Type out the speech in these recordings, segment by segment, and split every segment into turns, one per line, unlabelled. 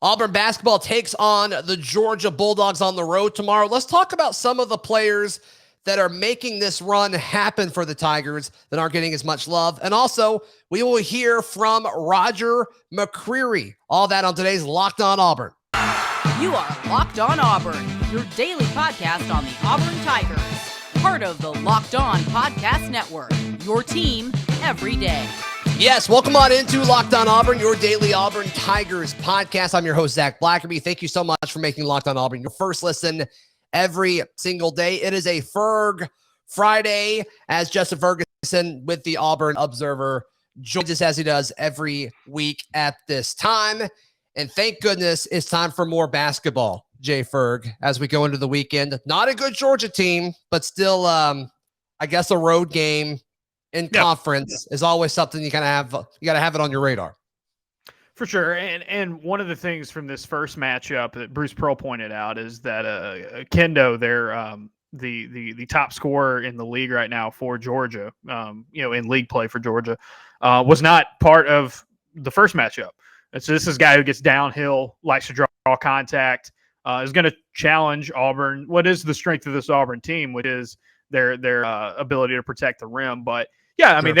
Auburn basketball takes on the Georgia Bulldogs on the road tomorrow. Let's talk about some of the players that are making this run happen for the Tigers that aren't getting as much love. And also, we will hear from Roger McCreary. All that on today's Locked On Auburn.
You are Locked On Auburn, your daily podcast on the Auburn Tigers. Part of the Locked On Podcast Network, your team every day.
Yes, welcome on into Locked On Auburn, your daily Auburn Tigers podcast. I'm your host, Zac Blackerby. Thank you so much for making Locked On Auburn your first listen every single day. It is a Ferg Friday as Justin Ferguson with the Auburn Observer joins us as he does every week at this time. And thank goodness it's time for more basketball, Jay Ferg, as we go into the weekend. Not a good Georgia team, but still, I guess a road game in conference is always something you got to have it on your radar.
For sure. And one of the things from this first matchup that Bruce Pearl pointed out is that Kendo, the top scorer in the league right now for Georgia, in league play for Georgia, was not part of the first matchup. And so this is a guy who gets downhill, likes to draw contact, is going to challenge Auburn. What is the strength of this Auburn team, which is their ability to protect the rim. But yeah, I mean,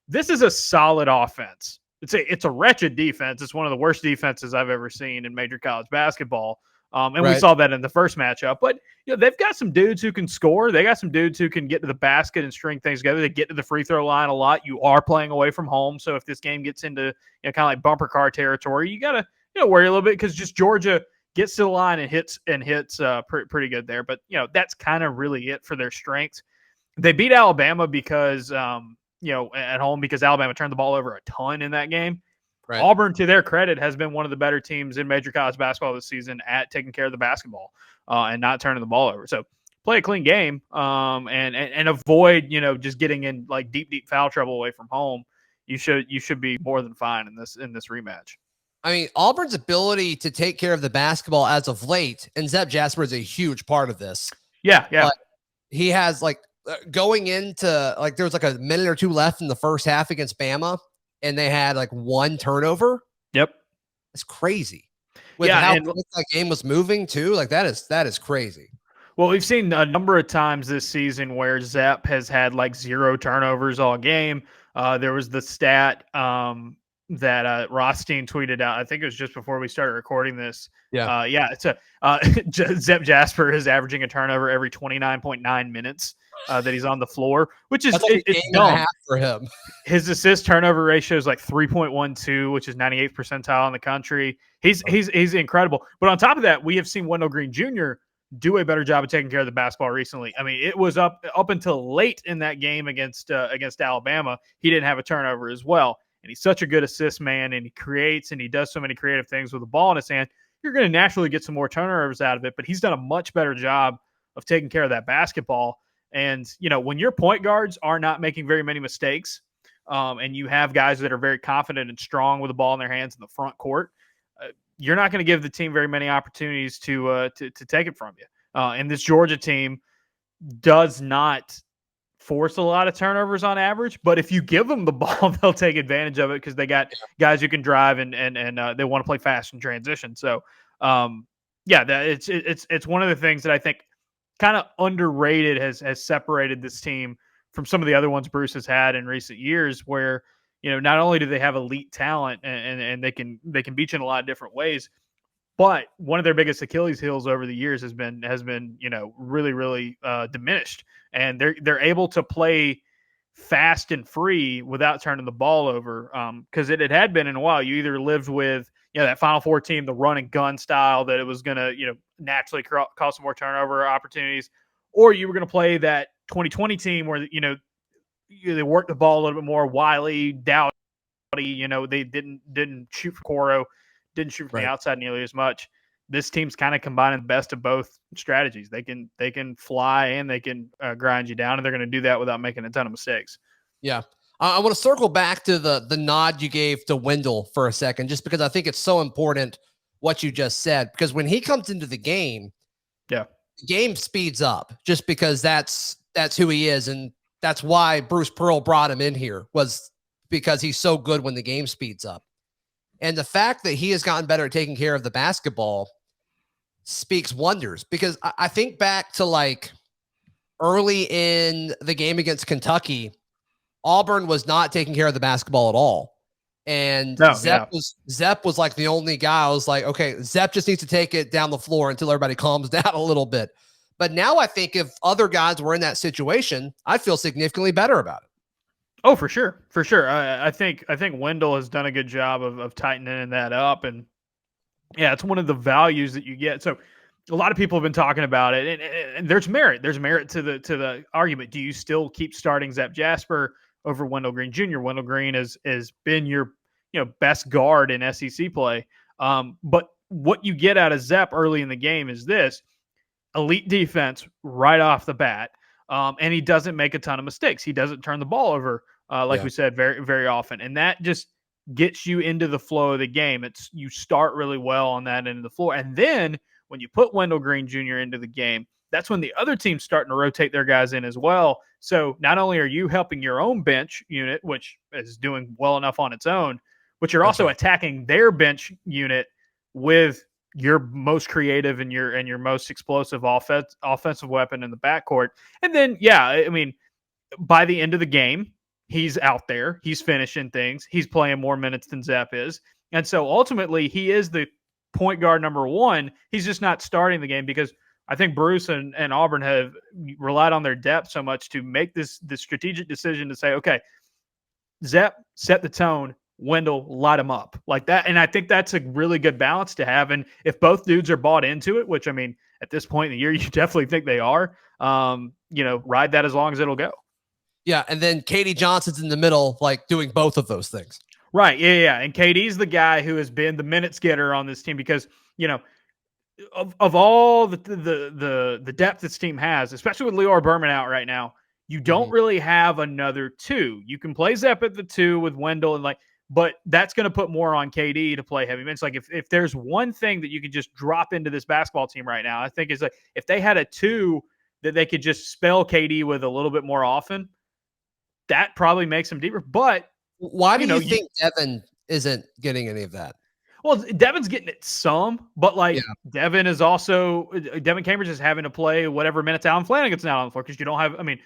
this is a solid offense. It's a wretched defense. It's one of the worst defenses I've ever seen in major college basketball. We saw that in the first matchup. But they've got some dudes who can score. They got some dudes who can get to the basket and string things together. They get to the free throw line a lot. You are playing away from home, so if this game gets into kind of like bumper car territory, you got to worry a little bit because just Georgia gets to the line and hits pretty good there. But that's kind of really it for their strengths. They beat Alabama because at home because Alabama turned the ball over a ton in that game. Right. Auburn, to their credit, has been one of the better teams in major college basketball this season at taking care of the basketball and not turning the ball over. So play a clean game and avoid just getting in like deep foul trouble away from home. You should be more than fine in this rematch.
I mean, Auburn's ability to take care of the basketball as of late, and Zac Jasper is a huge part of this.
Yeah.
But he has going into there was a minute or two left in the first half against Bama, and they had one turnover.
Yep.
It's crazy. With how quick that game was moving too. That is crazy.
Well, we've seen a number of times this season where Zep has had 0 turnovers all game. There was the stat that Rothstein tweeted out. I think it was just before we started recording this.
Yeah.
It's Zep Jasper is averaging a turnover every 29.9 minutes that he's on the floor, which is it's dumb
for him.
His assist turnover ratio is 3.12, which is 98th percentile in the country. He's incredible. But on top of that, we have seen Wendell Green Jr. do a better job of taking care of the basketball recently. I mean, it was up until late in that game against Alabama. He didn't have a turnover as well. And he's such a good assist man, and he creates and he does so many creative things with the ball in his hand. You're going to naturally get some more turnovers out of it, but he's done a much better job of taking care of that basketball. And, when your point guards are not making very many mistakes, and you have guys that are very confident and strong with the ball in their hands in the front court, you're not going to give the team very many opportunities to take it from you. And this Georgia team does not force a lot of turnovers on average, but if you give them the ball, they'll take advantage of it because they got guys who can drive and they want to play fast in transition. So, it's one of the things that I think kind of underrated has separated this team from some of the other ones Bruce has had in recent years where, not only do they have elite talent and they can beat you in a lot of different ways, but one of their biggest Achilles heels over the years has been really, really diminished. And they're able to play fast and free without turning the ball over. Because it had been in a while. You either lived with that Final Four team, the run and gun style that it was going to naturally cause some more turnover opportunities, or you were going to play that 2020 team where they worked the ball a little bit more. Wiley, Dowdy, they didn't shoot for Coro, didn't shoot from the outside nearly as much. This team's kind of combining the best of both strategies. They can fly and they can grind you down, and they're going to do that without making a ton of mistakes.
Yeah. I want to circle back to the nod you gave to Wendell for a second, just because I think it's so important what you just said, because when he comes into the game, the game speeds up just because that's who he is. And that's why Bruce Pearl brought him in here, was because he's so good when the game speeds up. And the fact that he has gotten better at taking care of the basketball speaks wonders, because I think back to like early in the game against Kentucky, Auburn was not taking care of the basketball at all. And
No,
Zep was like the only guy. I was like, okay, Zep just needs to take it down the floor until everybody calms down a little bit. But now I think if other guys were in that situation, I'd feel significantly better about it.
Oh, for sure. For sure. I think Wendell has done a good job of tightening that up. And yeah, it's one of the values that you get. So a lot of people have been talking about it, and there's merit. There's merit to the argument. Do you still keep starting Zep Jasper over Wendell Green Jr.? Wendell Green has been your best guard in SEC play. But what you get out of Zep early in the game is this: elite defense right off the bat. And he doesn't make a ton of mistakes. He doesn't turn the ball over, like we said, very, very often. And that just gets you into the flow of the game. You start really well on that end of the floor. And then when you put Wendell Green Jr. into the game, that's when the other team's starting to rotate their guys in as well. So not only are you helping your own bench unit, which is doing well enough on its own, but you're also attacking their bench unit with your most creative and your most explosive offensive weapon in the backcourt. And then, I mean, by the end of the game, he's out there, he's finishing things, he's playing more minutes than Zep is. And so ultimately he is the point guard number one. He's just not starting the game because I think Bruce and Auburn have relied on their depth so much to make this strategic decision to say, okay, Zep, set the tone. Wendell, light him up like that. And I think that's a really good balance to have. And if both dudes are bought into it, which I mean, at this point in the year, you definitely think they are, ride that as long as it'll go.
Yeah. And then Katie Johnson's in the middle, like doing both of those things.
Right. Yeah. And KD's the guy who has been the minutes getter on this team because, of all the depth this team has, especially with Leor Berman out right now, you don't really have another two. You can play Zep at the two with Wendell and but that's going to put more on KD to play heavy minutes. Like if there's one thing that you could just drop into this basketball team right now, I think is like if they had a two that they could just spell KD with a little bit more often, that probably makes them deeper. But
why do you think Devin isn't getting any of that?
Well, Devin's getting it some, but Devin is also Devin Cambridge is having to play whatever minutes Alan Flanagan's not on the floor because you don't have. I mean,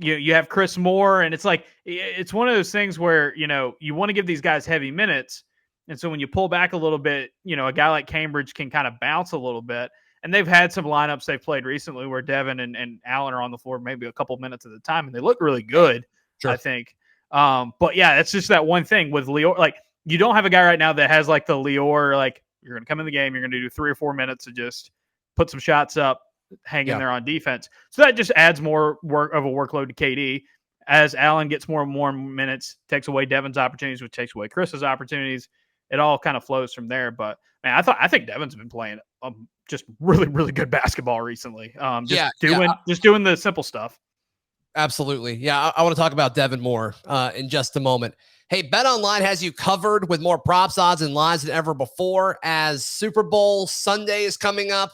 you have Chris Moore, and it's like it's one of those things where you want to give these guys heavy minutes, and so when you pull back a little bit, a guy like Cambridge can kind of bounce a little bit. And they've had some lineups they've played recently where Devin and Allen are on the floor maybe a couple minutes at a time, and they look really good. Sure. I think. But yeah, it's just that one thing with Leor. Like you don't have a guy right now that has like the Leor. Like you're going to come in the game, you're going to do 3 or 4 minutes to just put some shots up. Hang in there on defense. So that just adds more work of a workload to KD. As Allen gets more and more minutes, takes away Devin's opportunities, which takes away Chris's opportunities. It all kind of flows from there. But man, I think Devin's been playing just really, really good basketball recently. Just doing the simple stuff.
Absolutely. Yeah, I want to talk about Devin more in just a moment. Hey, BetOnline has you covered with more props, odds, and lines than ever before as Super Bowl Sunday is coming up.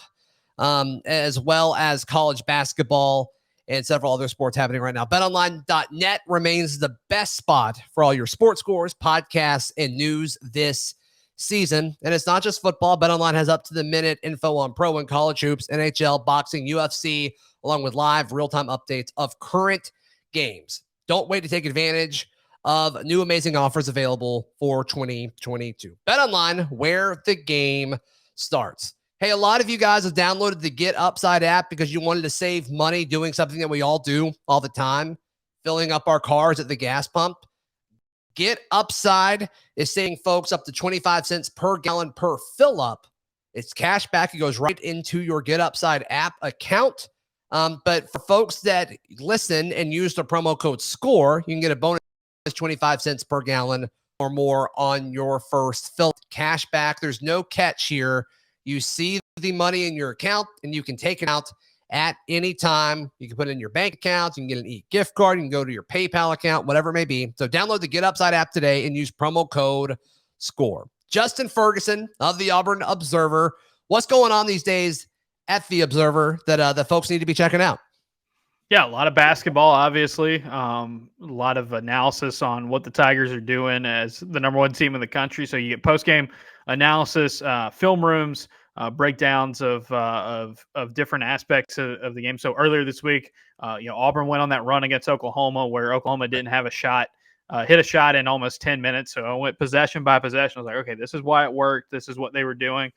As well as college basketball and several other sports happening right now. BetOnline.net remains the best spot for all your sports scores, podcasts, and news this season. And it's not just football. BetOnline has up-to-the-minute info on pro and college hoops, NHL, boxing, UFC, along with live real-time updates of current games. Don't wait to take advantage of new amazing offers available for 2022. BetOnline, where the game starts. Hey, a lot of you guys have downloaded the Get Upside app because you wanted to save money doing something that we all do all the time, filling up our cars at the gas pump. Get Upside is saving folks up to 25 cents per gallon per fill up. It's cash back. It goes right into your Get Upside app account. But for folks that listen and use the promo code SCORE, you can get a bonus 25 cents per gallon or more on your first fill. Cash back. There's no catch here. You see the money in your account and you can take it out at any time. You can put it in your bank account. You can get an gift card. You can go to your PayPal account, whatever it may be. So download the Get Upside app today and use promo code SCORE. Justin Ferguson of the Auburn Observer. What's going on these days at the Observer that folks need to be checking out?
Yeah, a lot of basketball, obviously. A lot of analysis on what the Tigers are doing as the number one team in the country. So you get post-game analysis, film rooms, breakdowns of different aspects of the game. So earlier this week, Auburn went on that run against Oklahoma, where Oklahoma didn't have a shot, hit a shot in almost 10 minutes. So I went possession by possession. I was like, okay, this is why it worked. This is what they were doing.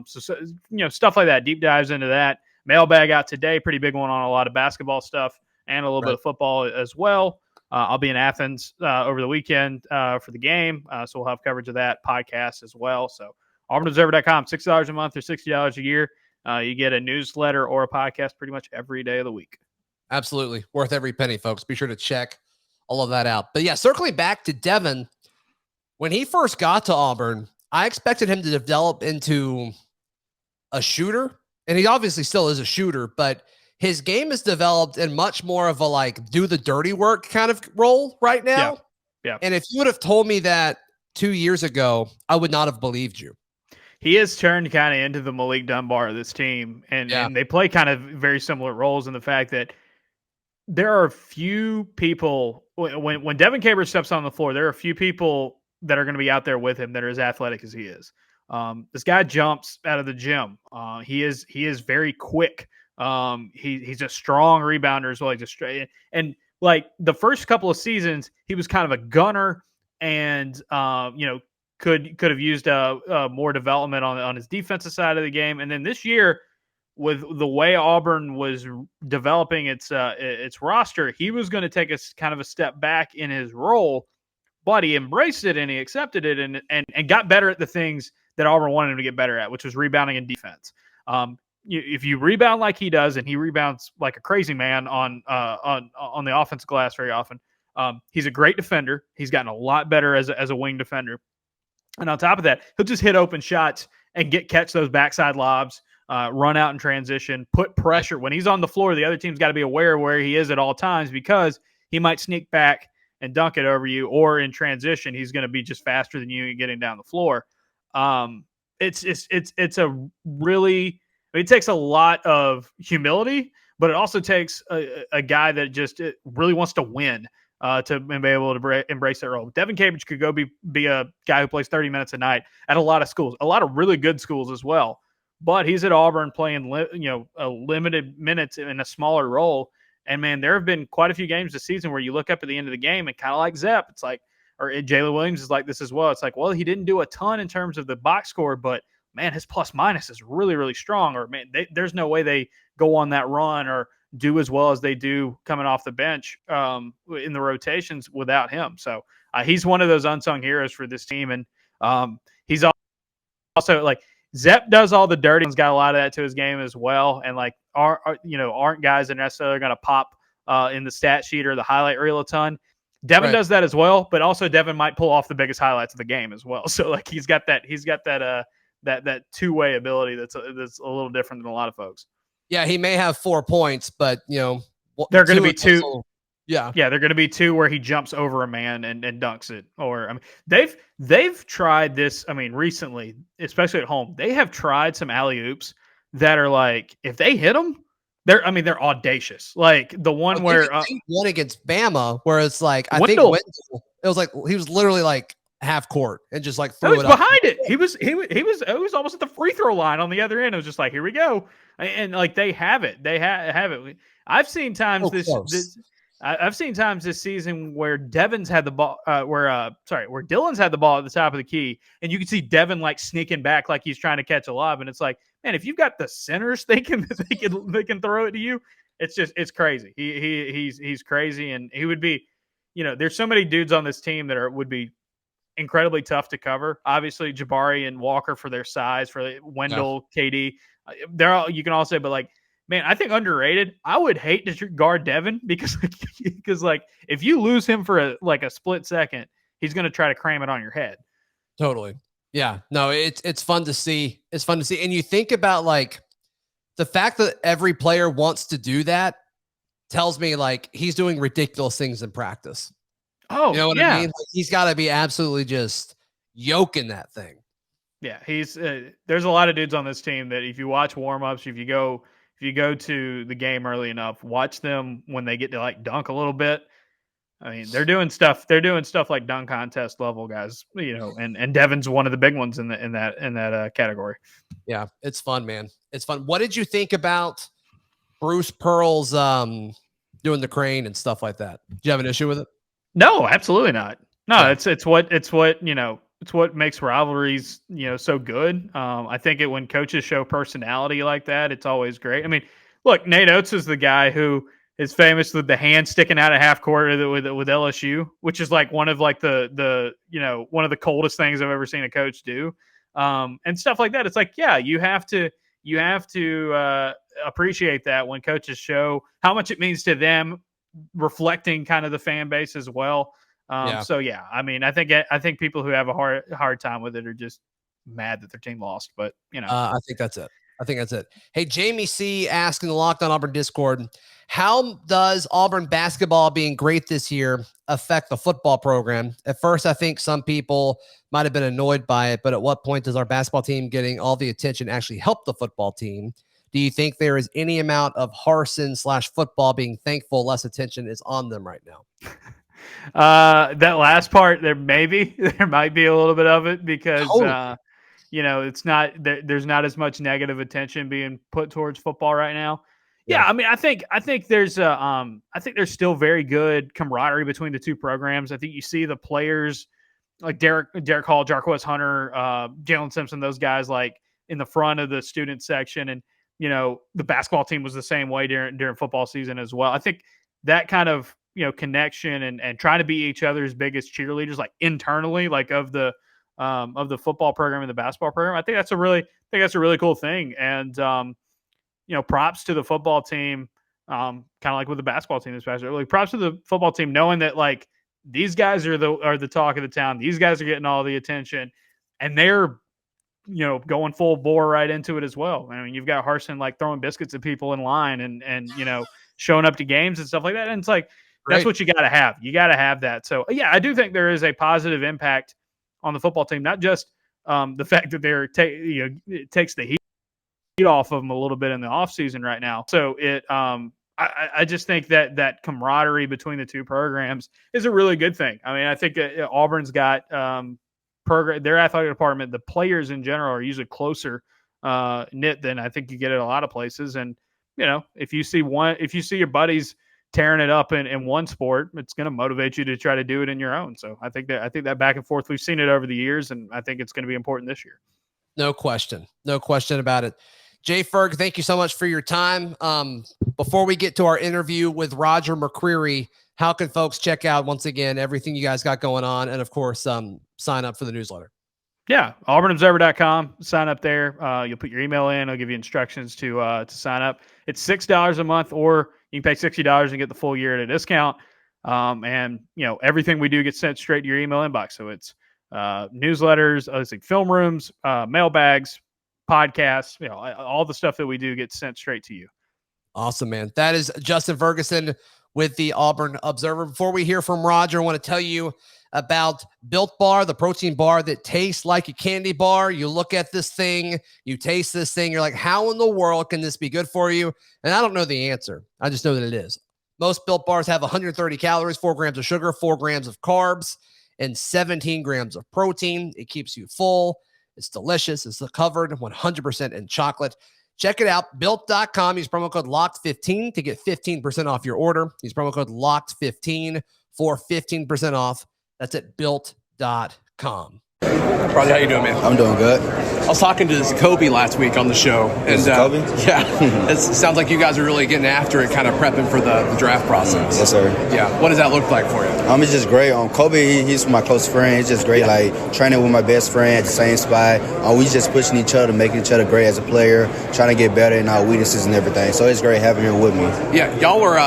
Stuff like that. Deep dives into that. Mailbag out today, pretty big one on a lot of basketball stuff and a little bit of football as well. I'll be in Athens over the weekend for the game, so we'll have coverage of that podcast as well. So AuburnObserver.com, $6 a month or $60 a year. You get a newsletter or a podcast pretty much every day of the week.
Absolutely. Worth every penny, folks. Be sure to check all of that out. But yeah, circling back to Devin, when he first got to Auburn, I expected him to develop into a shooter. And he obviously still is a shooter, but his game is developed in much more of a like do the dirty work kind of role right now.
Yeah.
And if you would have told me that 2 years ago, I would not have believed you.
He has turned kind of into the Malik Dunbar of this team, and they play kind of very similar roles in the fact that there are few people when Devin Cambridge steps on the floor, there are a few people that are going to be out there with him that are as athletic as he is. This guy jumps out of the gym. He is very quick. He's a strong rebounder as well. And like the first couple of seasons, he was kind of a gunner and could have used more development on his defensive side of the game. And then this year, with the way Auburn was developing its roster, he was going to take a kind of a step back in his role, but he embraced it and he accepted it and got better at the things that Auburn wanted him to get better at, which was rebounding and defense. If you rebound like he does, and he rebounds like a crazy man on the offensive glass very often, he's a great defender. He's gotten a lot better as a wing defender. And on top of that, he'll just hit open shots and catch those backside lobs, run out in transition, put pressure. When he's on the floor, the other team's got to be aware of where he is at all times because he might sneak back and dunk it over you, or in transition, he's going to be just faster than you and getting down the floor. It's a really, it takes a lot of humility, but it also takes a guy that just really wants to win to be able to embrace that role. Devin Cambridge could go be a guy who plays 30 minutes a night at a lot of schools, a lot of really good schools as well. But he's at Auburn playing a limited minutes in a smaller role. And man, there have been quite a few games this season where you look up at the end of the game and kind of like Zep, it's like, or Jalen Williams is like this as well. It's like, well, he didn't do a ton in terms of the box score, but man, his plus minus is really, really strong. Or man, there's no way they go on that run or do as well as they do coming off the bench in the rotations without him. So he's one of those unsung heroes for this team. And he's also like Zep does all the dirty. He's got a lot of that to his game as well. And like, aren't guys that necessarily going to pop in the stat sheet or the highlight reel a ton. Devin does that as well, but also Devin might pull off the biggest highlights of the game as well. So like he's got that that two-way ability that's a little different than a lot of folks.
Yeah, he may have 4 points, but
they're going to be two.
Also, yeah,
they're going to be two where he jumps over a man and dunks it. Or I mean, they've tried this. I mean, recently, especially at home, they have tried some alley-oops that are like if they hit them, they're audacious. Like the one where
one against Bama, where it's like I think Wendell, it was like he was literally like half court and just like threw it up
behind it. He was almost at the free throw line on the other end. It was just like, here we go. And like they have it. They have it. I've seen times I've seen times this season where Devin's had the ball, where Dylan's had the ball at the top of the key, and you can see Devin like sneaking back like he's trying to catch a lob, and it's like, man, if you've got the centers, they can throw it to you. It's crazy. He's crazy, and he would be, there's so many dudes on this team that would be incredibly tough to cover. Obviously, Jabari and Walker for their size, for Wendell, KD, they're all, you can all say, but like, man, I think underrated. I would hate to guard Devin because like if you lose him for a split second, he's going to try to cram it on your head.
Totally. Yeah. No, it's fun to see. It's fun to see. And you think about like the fact that every player wants to do that tells me like he's doing ridiculous things in practice.
Oh,
you know what I mean? Like, he's got to be absolutely just yoking that thing.
Yeah, he's there's a lot of dudes on this team that if you watch warm-ups, if you go you go to the game early enough, watch them when they get to like dunk a little bit. I mean, they're doing stuff like dunk contest level guys, and Devin's one of the big ones in that category.
Yeah, it's fun, man. It's fun. What did you think about Bruce Pearl's doing the crane and stuff like that? Do you have an issue with it?
No, absolutely not. No,
Yeah.
it's what makes rivalries, so good. I think when coaches show personality like that, it's always great. I mean, look, Nate Oates is the guy who is famous with the hand sticking out of half court with LSU, which is like one of like the one of the coldest things I've ever seen a coach do, and stuff like that. It's like, yeah, you have to appreciate that when coaches show how much it means to them, reflecting kind of the fan base as well. So yeah, I mean, I think people who have a hard time with it are just mad that their team lost, but
I think that's it. Hey, Jamie C asking the Locked On Auburn Discord, how does Auburn basketball being great this year affect the football program? At first, I think some people might have been annoyed by it, but at what point does our basketball team getting all the attention actually help the football team? Do you think there is any amount of Harsin/football being thankful less attention is on them right now?
That last part, there might be a little bit of it because
Totally.
it's not there's not as much negative attention being put towards football right now. Yeah, I mean, I think there's still very good camaraderie between the two programs. I think you see the players like Derek Hall, Jarquez Hunter, Jalen Simpson, those guys like in the front of the student section, and the basketball team was the same way during football season as well. I think that kind of connection and trying to be each other's biggest cheerleaders, like internally, like of the football program and the basketball program. I think that's a really cool thing. And props to the football team, kind of like with the basketball team this past year. Like props to the football team knowing that like these guys are the talk of the town. These guys are getting all the attention, and they're going full bore right into it as well. I mean, you've got Harsin like throwing biscuits at people in line and showing up to games and stuff like that. And it's like, that's what you got to have. You got to have that. So yeah, I do think there is a positive impact on the football team, not just the fact that it takes the heat off of them a little bit in the off season right now. So I just think that camaraderie between the two programs is a really good thing. I mean, I think Auburn's got their athletic department, the players in general are usually closer knit than I think you get at a lot of places. And if you see your buddies tearing it up in one sport, it's going to motivate you to try to do it in your own. So I think that back and forth, we've seen it over the years, and I think it's going to be important this year. No question
about it. Jay Ferg, thank you so much for your time. Before we get to our interview with Roger McCreary, how can folks check out, once again, everything you guys got going on, and of course, sign up for the newsletter?
Yeah, auburnobserver.com. Sign up there. You'll put your email in. I'll give you instructions to sign up. It's $6 a month, or you can pay $60 and get the full year at a discount. And everything we do gets sent straight to your email inbox. So it's newsletters, like film rooms, mailbags, podcasts. All the stuff that we do gets sent straight to you.
Awesome, man. That is Justin Ferguson with the Auburn Observer. Before we hear from Roger, I want to tell you about Built Bar, the protein bar that tastes like a candy bar. You look at this thing, you taste this thing, you're like, how in the world can this be good for you? And I don't know the answer. I just know that it is. Most Built Bars have 130 calories, 4 grams of sugar, 4 grams of carbs, and 17 grams of protein. It keeps you full. It's delicious. It's covered 100% in chocolate. Check it out, built.com. Use promo code LOCKED15 to get 15% off your order. Use promo code LOCKED15 for 15% off. That's at built.com.
Roger, how you doing, man?
I'm doing good.
I was talking to Zacoby last week on the show. And
Zacoby?
Yeah. It sounds like you guys are really getting after it, kind of prepping for the draft process.
Yes, sir.
Yeah. What does that look like for you?
It's just great. Kobe, he's my close friend. It's just great, like training with my best friend at the same spot. We just pushing each other, making each other great as a player, trying to get better in our weaknesses and everything. So it's great having him with me.
Yeah. Y'all were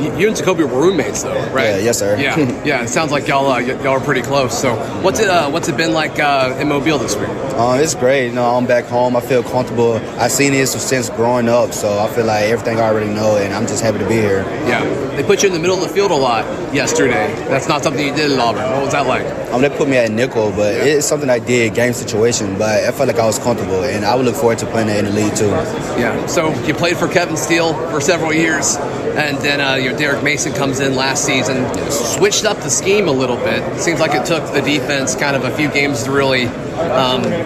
you and Zacoby were roommates, though, right?
Yeah, yes, sir.
Yeah. It sounds like y'all are pretty close. So what's it what's it been like in Mobile this week?
It's great. I'm back home. I feel comfortable. I've seen this since growing up, so I feel like everything I already know, and I'm just happy to be here.
Yeah. They put you in the middle of the field a lot yesterday. That's not something you did at Auburn. What was that like?
They put me at nickel, but it's something I did, game situation, but I felt like I was comfortable, and I would look forward to playing in the league too.
Yeah. So you played for Kevin Steele for several years, and then Derek Mason comes in last season, switched up the scheme a little bit. It seems like it took the defense kind of a few games to really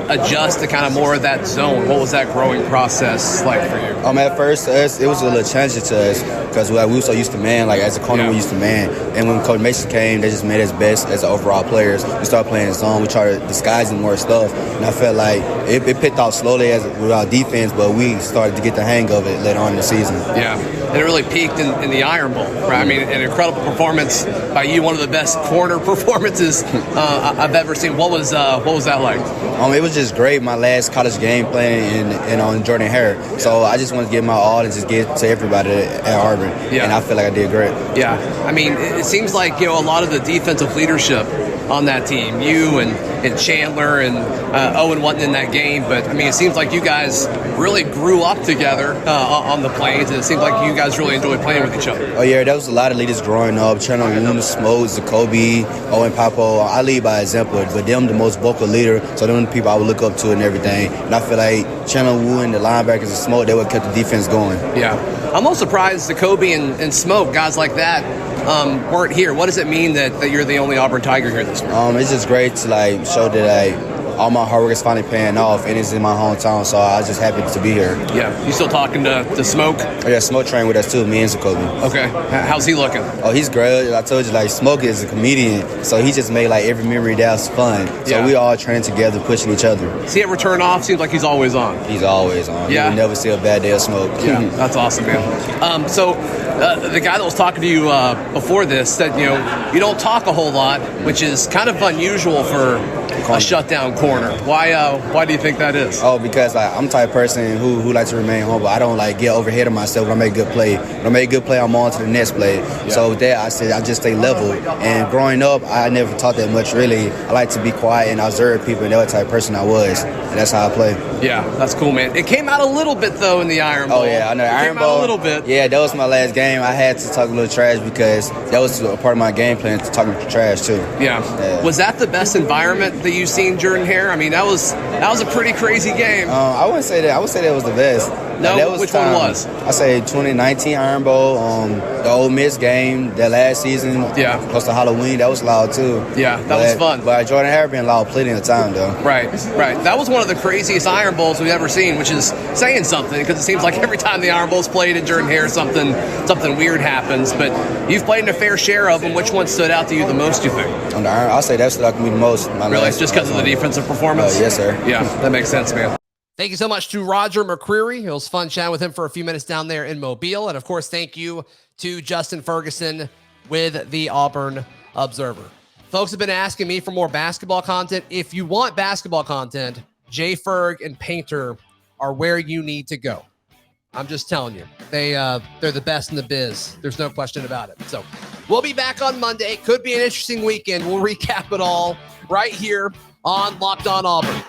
adjust to kind of more of that zone. What was that growing process like for you?
At first, it was a little challenging to us because we were so used to man, like as a corner we used to man. And when Coach Mason came, they just made us best as overall players. We started playing zone. We tried to disguise more stuff. And I felt like it picked out slowly with our defense, but we started to get the hang of it later on in the season.
Yeah, and it really peaked in the Iron Bowl, right? I mean, an incredible performance by you, one of the best corner performances I've ever seen. What was that like?
It was just great. My last college game playing in Jordan Hare. So I just wanted to give my all and just get to everybody at Auburn. Yeah. And I feel like I did great.
Yeah. I mean, it seems like, a lot of the defensive leadership on that team, you and Chandler and Owen wasn't in that game, but I mean, it seems like you guys really grew up together on the Plains, and it seems like you guys really enjoyed playing with each other.
Oh yeah, there was a lot of leaders growing up. Chandler, Luna, Smoke, Zacoby, Owen, Papo. I lead by example, but them the most vocal leader, so them the people I would look up to and everything. And I feel like Chandler, Wu, and the linebackers and Smoke, they would keep the defense going.
Yeah, I'm most surprised Zacoby and Smoke, guys like that, weren't here. What does it mean that you're the only Auburn Tiger here this week?
It's just great to show that all my hard work is finally paying off, and it's in my hometown, so I was just happy to be here.
Yeah. You still talking to Smoke?
Oh, yeah, Smoke trained with us too, me and Zacoby.
Okay. How's he looking?
Oh, he's great. I told you, Smoke is a comedian, so he just made every memory that's fun. So we all train together, pushing each other.
See it return off? Seems like he's always on.
He's always on. Yeah. You will never see a bad day of Smoke.
Yeah, that's awesome, man. So the guy that was talking to you before this said, you don't talk a whole lot, which is kind of unusual for a shutdown corner. Why do you think that is?
Oh, because I'm the type of person who likes to remain humble. I don't get overhead of myself when I make a good play. When I make a good play, I'm on to the next play. Yeah. So with that, I said I just stay level. And growing up, I never taught that much really. I like to be quiet and observe people, and that was the type of person I was. And that's how I play.
Yeah, that's cool, man. It came out a little bit though in the Iron Bowl.
Oh yeah, I know.
Iron Bowl a little bit.
Yeah, that was my last game. I had to talk a little trash because that was a part of my game plan, to talk trash too.
Yeah. Was that the best environment that you've seen Jordan Hare? I mean, that was a pretty crazy game.
I wouldn't say that. I would say that was the best.
No, which one was?
I say 2019 Iron Bowl, the Ole Miss game, that last season.
Yeah.
Close to Halloween, that was loud too.
Yeah, that was fun.
But Jordan Hare been loud plenty of time though.
Right. That was one of the craziest Iron Bowls we've ever seen, which is saying something because it seems like every time the Iron Bowl's played in Jordan Hare, something weird happens. But you've played in a fair share of them. Which one stood out to you the most, you think?
On the Iron, I'll say that stood out to me the most.
Really? Just because of the defensive performance?
Yes, sir.
Yeah, that makes sense, man.
Thank you so much to Roger McCreary. It was fun chatting with him for a few minutes down there in Mobile. And, of course, thank you to Justin Ferguson with the Auburn Observer. Folks have been asking me for more basketball content. If you want basketball content, Jay Ferg and Painter are where you need to go. I'm just telling you. They're the best in the biz. There's no question about it. So we'll be back on Monday. Could be an interesting weekend. We'll recap it all right here on Locked On Auburn.